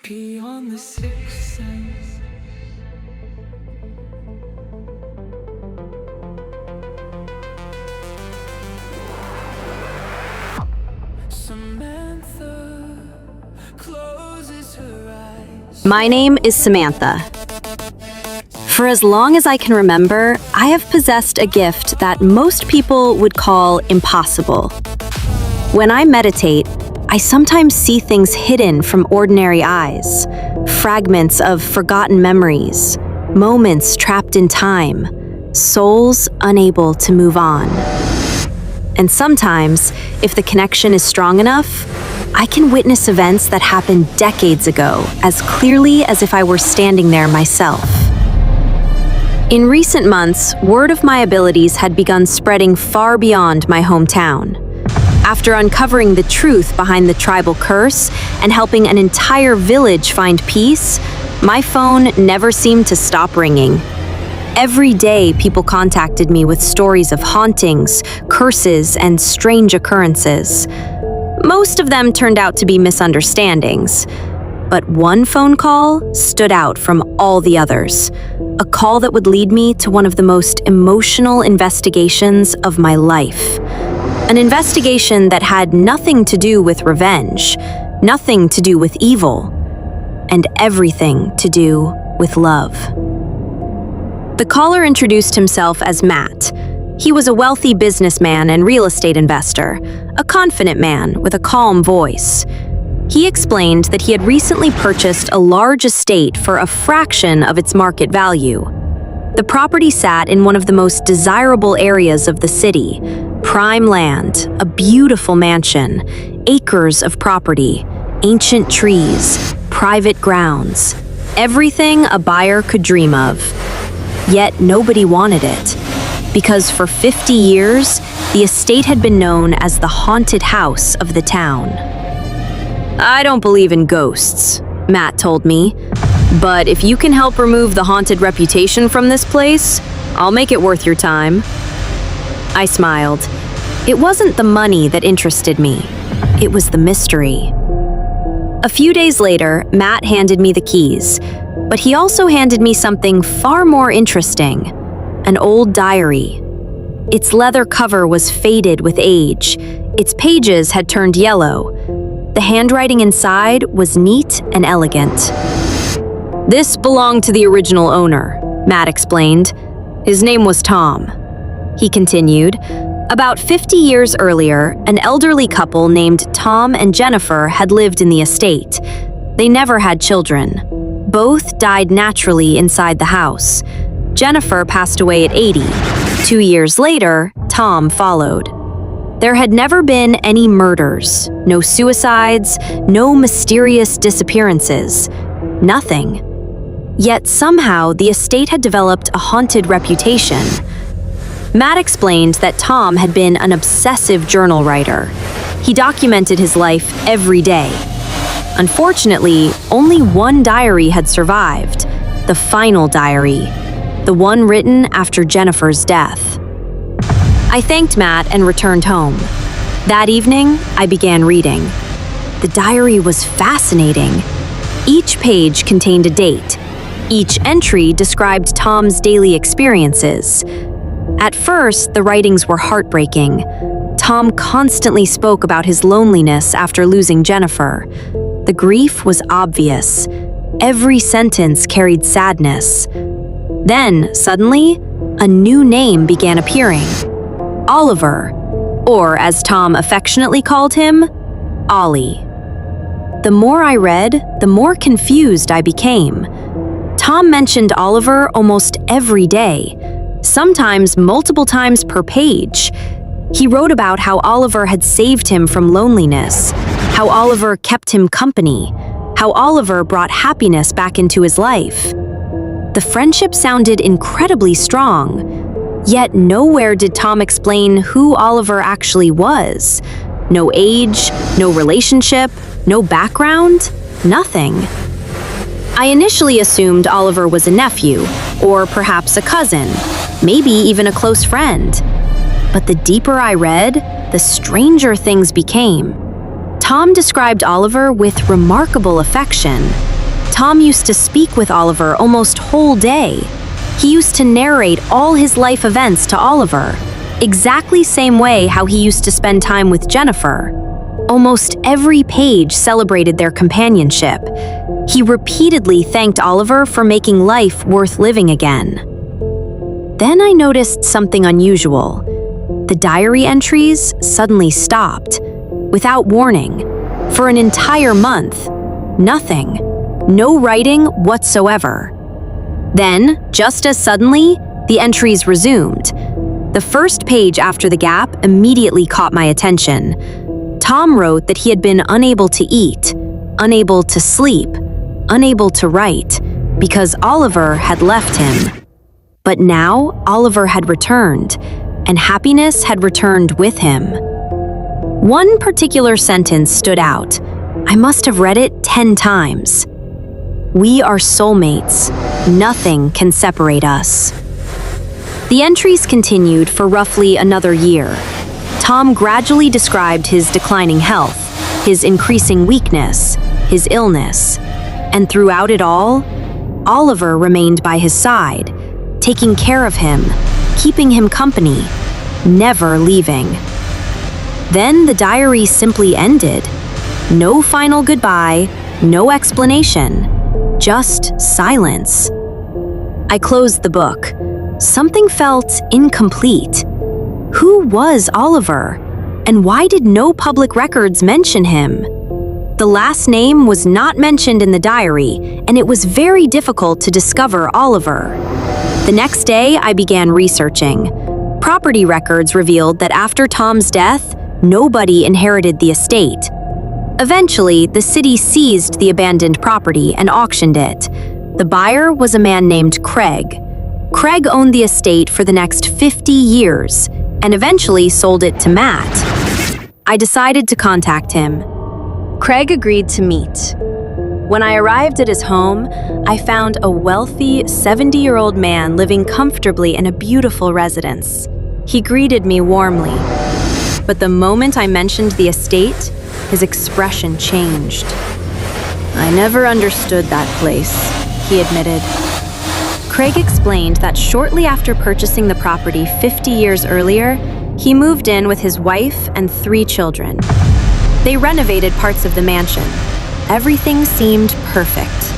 beyond the sixth sense. Samantha closes her eyes. My name is Samantha. For as long as I can remember, I have possessed a gift that most people would call impossible. When I meditate, I sometimes see things hidden from ordinary eyes, fragments of forgotten memories, moments trapped in time, souls unable to move on. And sometimes, if the connection is strong enough, I can witness events that happened decades ago as clearly as if I were standing there myself. In recent months, word of my abilities had begun spreading far beyond my hometown. After uncovering the truth behind the tribal curse and helping an entire village find peace, my phone never seemed to stop ringing. Every day, people contacted me with stories of hauntings, curses, and strange occurrences. Most of them turned out to be misunderstandings. But one phone call stood out from all the others. A call that would lead me to one of the most emotional investigations of my life. An investigation that had nothing to do with revenge, nothing to do with evil, and everything to do with love. The caller introduced himself as Matt. He was a wealthy businessman and real estate investor, a confident man with a calm voice. He explained that he had recently purchased a large estate for a fraction of its market value. The property sat in one of the most desirable areas of the city, prime land, a beautiful mansion, acres of property, ancient trees, private grounds, everything a buyer could dream of. Yet nobody wanted it, because for 50 years, the estate had been known as the haunted house of the town. "I don't believe in ghosts," Matt told me, "but if you can help remove the haunted reputation from this place, I'll make it worth your time." I smiled. It wasn't the money that interested me. It was the mystery. A few days later, Matt handed me the keys, but he also handed me something far more interesting, an old diary. Its leather cover was faded with age. Its pages had turned yellow. The handwriting inside was neat and elegant. "This belonged to the original owner," Matt explained. "His name was Tom." He continued, "About 50 years earlier, an elderly couple named Tom and Jennifer had lived in the estate. They never had children. Both died naturally inside the house. Jennifer passed away at 80. 2 years later, Tom followed. There had never been any murders, no suicides, no mysterious disappearances. Nothing. Yet somehow the estate had developed a haunted reputation." Matt explained that Tom had been an obsessive journal writer. He documented his life every day. Unfortunately, only one diary had survived, the final diary, the one written after Jennifer's death. I thanked Matt and returned home. That evening, I began reading. The diary was fascinating. Each page contained a date. Each entry described Tom's daily experiences. At first, the writings were heartbreaking. Tom constantly spoke about his loneliness after losing Jennifer. The grief was obvious. Every sentence carried sadness. Then, suddenly, a new name began appearing. Oliver, or as Tom affectionately called him, Ollie. The more I read, the more confused I became. Tom mentioned Oliver almost every day, sometimes multiple times per page. He wrote about how Oliver had saved him from loneliness, how Oliver kept him company, how Oliver brought happiness back into his life. The friendship sounded incredibly strong. Yet nowhere did Tom explain who Oliver actually was. No age, no relationship, no background, nothing. I initially assumed Oliver was a nephew, or perhaps a cousin, maybe even a close friend. But the deeper I read, the stranger things became. Tom described Oliver with remarkable affection. Tom used to speak with Oliver almost whole day. He used to narrate all his life events to Oliver, exactly same way how he used to spend time with Jennifer. Almost every page celebrated their companionship. He repeatedly thanked Oliver for making life worth living again. Then I noticed something unusual. The diary entries suddenly stopped, without warning. For an entire month, nothing. No writing whatsoever. Then, just as suddenly, the entries resumed. The first page after the gap immediately caught my attention. Tom wrote that he had been unable to eat, unable to sleep, unable to write, because Oliver had left him. But now, Oliver had returned, and happiness had returned with him. One particular sentence stood out. I must have read it 10 times. We are soulmates. Nothing can separate us. The entries continued for roughly another year. Tom gradually described his declining health, his increasing weakness, his illness. And throughout it all, Oliver remained by his side, taking care of him, keeping him company, never leaving. Then the diary simply ended. No final goodbye, no explanation, just silence. I closed the book. Something felt incomplete. Who was Oliver? And why did no public records mention him? The last name was not mentioned in the diary, and it was very difficult to discover Oliver. The next day, I began researching. Property records revealed that after Tom's death, nobody inherited the estate. Eventually, the city seized the abandoned property and auctioned it. The buyer was a man named Craig. Craig owned the estate for the next 50 years and eventually sold it to Matt. I decided to contact him. Craig agreed to meet. When I arrived at his home, I found a wealthy 70-year-old man living comfortably in a beautiful residence. He greeted me warmly. But the moment I mentioned the estate, his expression changed. I never understood that place, he admitted. Craig explained that shortly after purchasing the property 50 years earlier, he moved in with his wife and 3 children. They renovated parts of the mansion. Everything seemed perfect.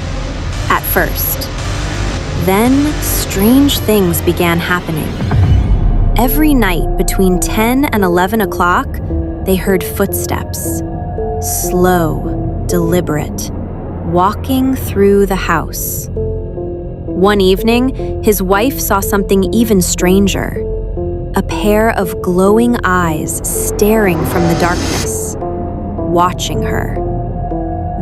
At first. Then, strange things began happening. Every night between 10 and 11 o'clock, they heard footsteps. Slow, deliberate, walking through the house. One evening, his wife saw something even stranger. A pair of glowing eyes staring from the darkness, watching her.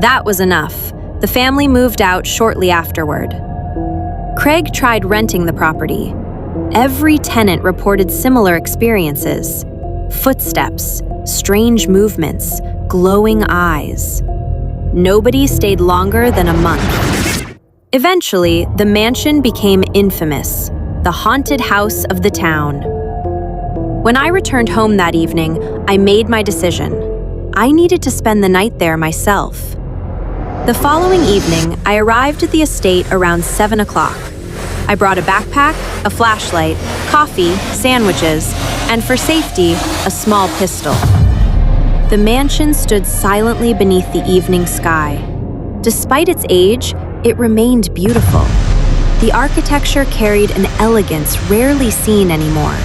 That was enough. The family moved out shortly afterward. Craig tried renting the property. Every tenant reported similar experiences. Footsteps, strange movements, glowing eyes. Nobody stayed longer than a month. Eventually, the mansion became infamous, the haunted house of the town. When I returned home that evening, I made my decision. I needed to spend the night there myself. The following evening, I arrived at the estate around 7 o'clock. I brought a backpack, a flashlight, coffee, sandwiches, and for safety, a small pistol. The mansion stood silently beneath the evening sky. Despite its age, it remained beautiful. The architecture carried an elegance rarely seen anymore.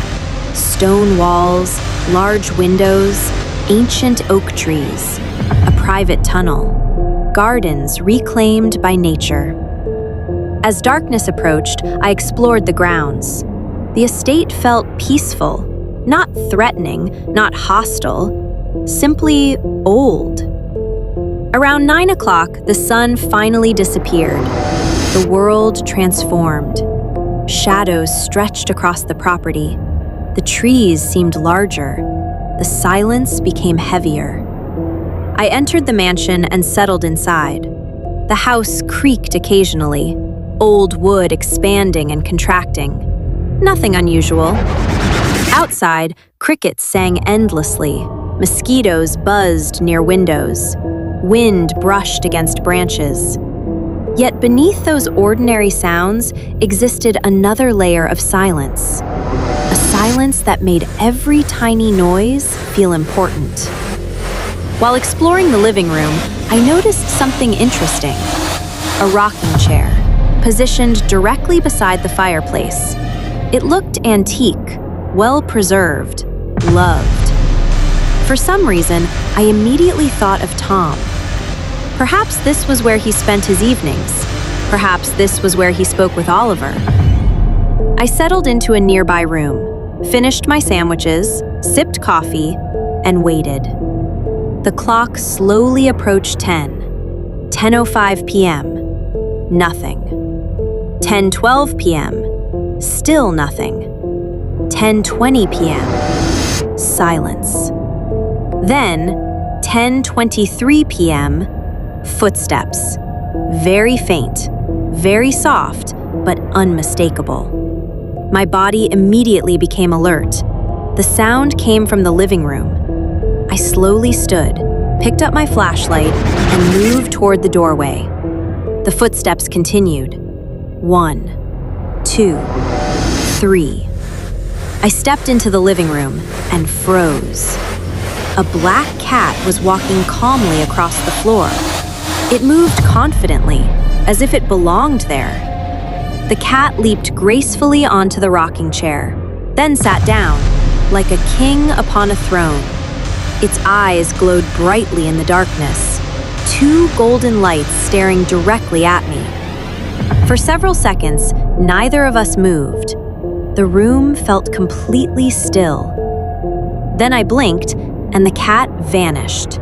Stone walls, large windows, ancient oak trees, a private tunnel, gardens reclaimed by nature. As darkness approached, I explored the grounds. The estate felt peaceful, not threatening, not hostile, simply old. Around 9 o'clock, the sun finally disappeared. The world transformed. Shadows stretched across the property. The trees seemed larger. The silence became heavier. I entered the mansion and settled inside. The house creaked occasionally, old wood expanding and contracting. Nothing unusual. Outside, crickets sang endlessly. Mosquitoes buzzed near windows. Wind brushed against branches. Yet beneath those ordinary sounds existed another layer of silence. A silence that made every tiny noise feel important. While exploring the living room, I noticed something interesting. A rocking chair, positioned directly beside the fireplace. It looked antique, well-preserved, loved. For some reason, I immediately thought of Tom. Perhaps this was where he spent his evenings. Perhaps this was where he spoke with Oliver. I settled into a nearby room, finished my sandwiches, sipped coffee, and waited. The clock slowly approached 10:05 p.m. Nothing. 10:12 p.m. Still nothing. 10:20 p.m. Silence. Then, 10:23 p.m., footsteps. Very faint, very soft, but unmistakable. My body immediately became alert. The sound came from the living room. I slowly stood, picked up my flashlight, and moved toward the doorway. The footsteps continued. 1, 2, 3. I stepped into the living room and froze. A black cat was walking calmly across the floor. It moved confidently, as if it belonged there. The cat leaped gracefully onto the rocking chair, then sat down, like a king upon a throne. Its eyes glowed brightly in the darkness, 2 golden lights staring directly at me. For several seconds, neither of us moved. The room felt completely still. Then I blinked, and the cat vanished.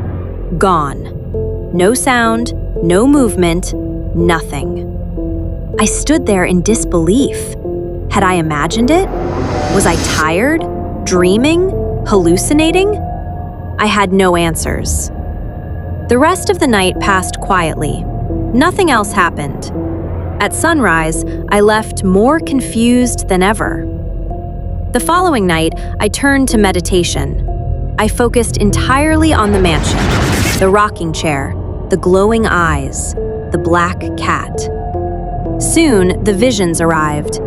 Gone. No sound, no movement, nothing. I stood there in disbelief. Had I imagined it? Was I tired? Dreaming? Hallucinating? I had no answers. The rest of the night passed quietly. Nothing else happened. At sunrise, I left more confused than ever. The following night, I turned to meditation. I focused entirely on the mansion, the rocking chair, the glowing eyes, the black cat. Soon, the visions arrived.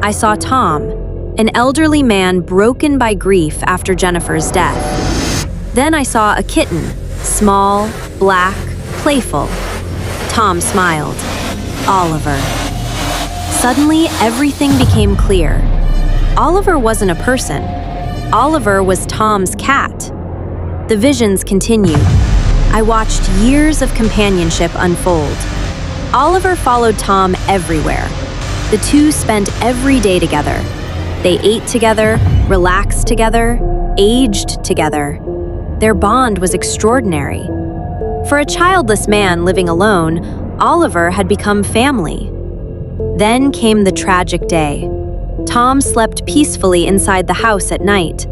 I saw Tom, an elderly man broken by grief after Jennifer's death. Then I saw a kitten, small, black, playful. Tom smiled. Oliver. Suddenly, everything became clear. Oliver wasn't a person. Oliver was Tom's cat. The visions continued. I watched years of companionship unfold. Oliver followed Tom everywhere. The two spent every day together. They ate together, relaxed together, aged together. Their bond was extraordinary. For a childless man living alone, Oliver had become family. Then came the tragic day. Tom slept peacefully inside the house at night.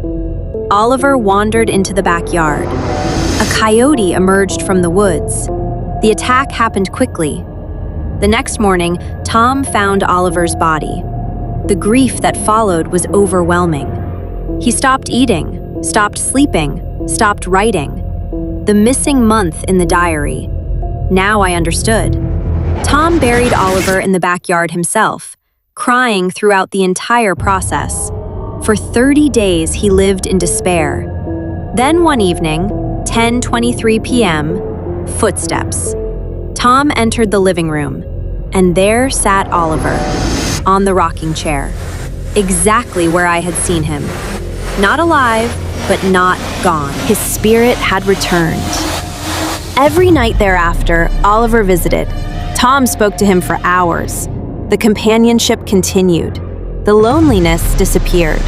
Oliver wandered into the backyard. A coyote emerged from the woods. The attack happened quickly. The next morning, Tom found Oliver's body. The grief that followed was overwhelming. He stopped eating, stopped sleeping, stopped writing. The missing month in the diary. Now I understood. Tom buried Oliver in the backyard himself, crying throughout the entire process. For 30 days, he lived in despair. Then one evening, 10:23 p.m., footsteps. Tom entered the living room, and there sat Oliver, on the rocking chair, exactly where I had seen him. Not alive, but not gone. His spirit had returned. Every night thereafter, Oliver visited. Tom spoke to him for hours. The companionship continued. The loneliness disappeared.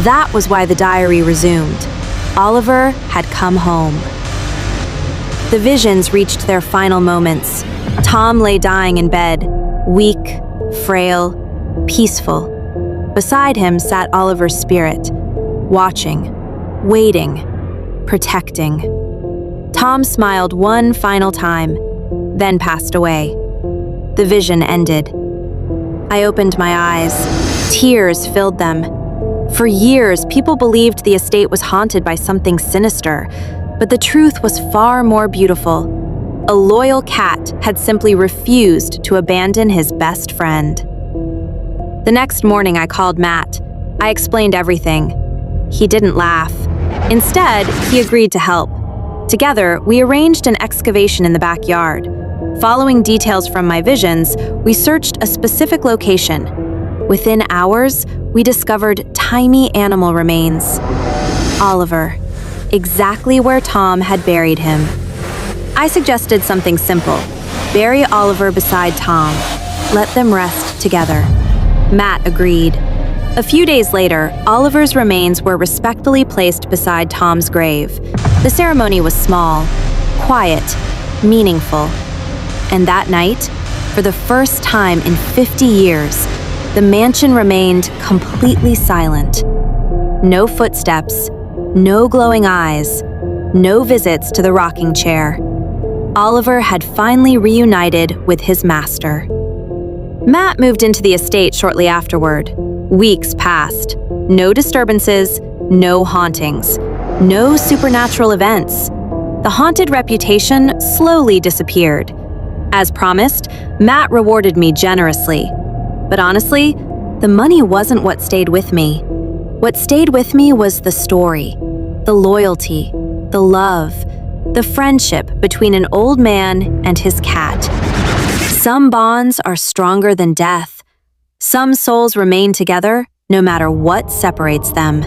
That was why the diary resumed. Oliver had come home. The visions reached their final moments. Tom lay dying in bed, weak, frail, peaceful. Beside him sat Oliver's spirit, watching, waiting, protecting. Tom smiled one final time, then passed away. The vision ended. I opened my eyes. Tears filled them. For years, people believed the estate was haunted by something sinister, but the truth was far more beautiful. A loyal cat had simply refused to abandon his best friend. The next morning, I called Matt. I explained everything. He didn't laugh. Instead, he agreed to help. Together, we arranged an excavation in the backyard. Following details from my visions, we searched a specific location. Within hours, we discovered tiny animal remains. Oliver, exactly where Tom had buried him. I suggested something simple. Bury Oliver beside Tom. Let them rest together. Matt agreed. A few days later, Oliver's remains were respectfully placed beside Tom's grave. The ceremony was small, quiet, meaningful. And that night, for the first time in 50 years, the mansion remained completely silent. No footsteps, no glowing eyes, no visits to the rocking chair. Oliver had finally reunited with his master. Matt moved into the estate shortly afterward. Weeks passed. No disturbances, no hauntings, no supernatural events. The haunted reputation slowly disappeared. As promised, Matt rewarded me generously. But honestly, the money wasn't what stayed with me. What stayed with me was the story, the loyalty, the love, the friendship between an old man and his cat. Some bonds are stronger than death. Some souls remain together no matter what separates them.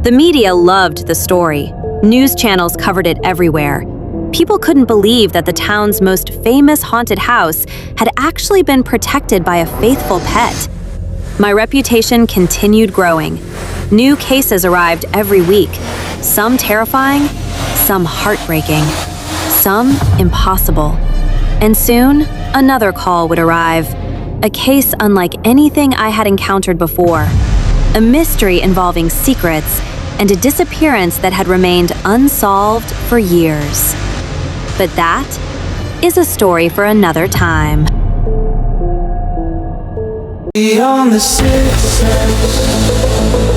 The media loved the story. News channels covered it everywhere. People couldn't believe that the town's most famous haunted house had actually been protected by a faithful pet. My reputation continued growing. New cases arrived every week, some terrifying, some heartbreaking, some impossible. And soon, another call would arrive, a case unlike anything I had encountered before, a mystery involving secrets and a disappearance that had remained unsolved for years. But that is a story for another time. Beyond the sixth sense.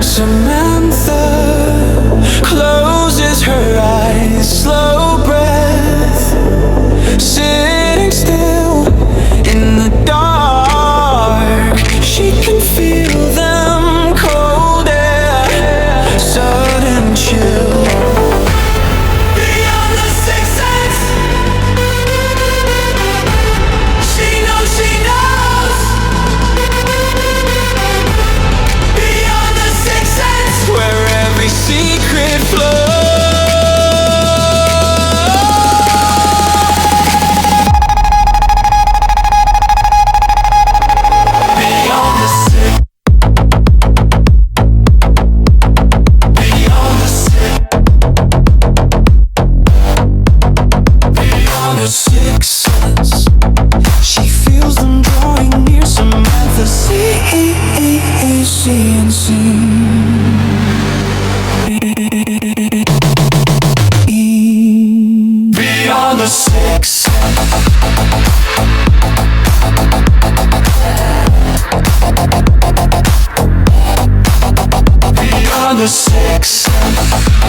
Samantha closes her eyes, slow breath, sitting still in the dark. She can feel them, cold air, sudden chill. Beyond the sixth sense, she knows, she knows. Beyond the sixth sense, where every secret flows. Beyond the sixth. Beyond the sixth. Beyond the sixth sense, she feels them drawing near. Samantha sees and beyond the sixth. Beyond the sixth.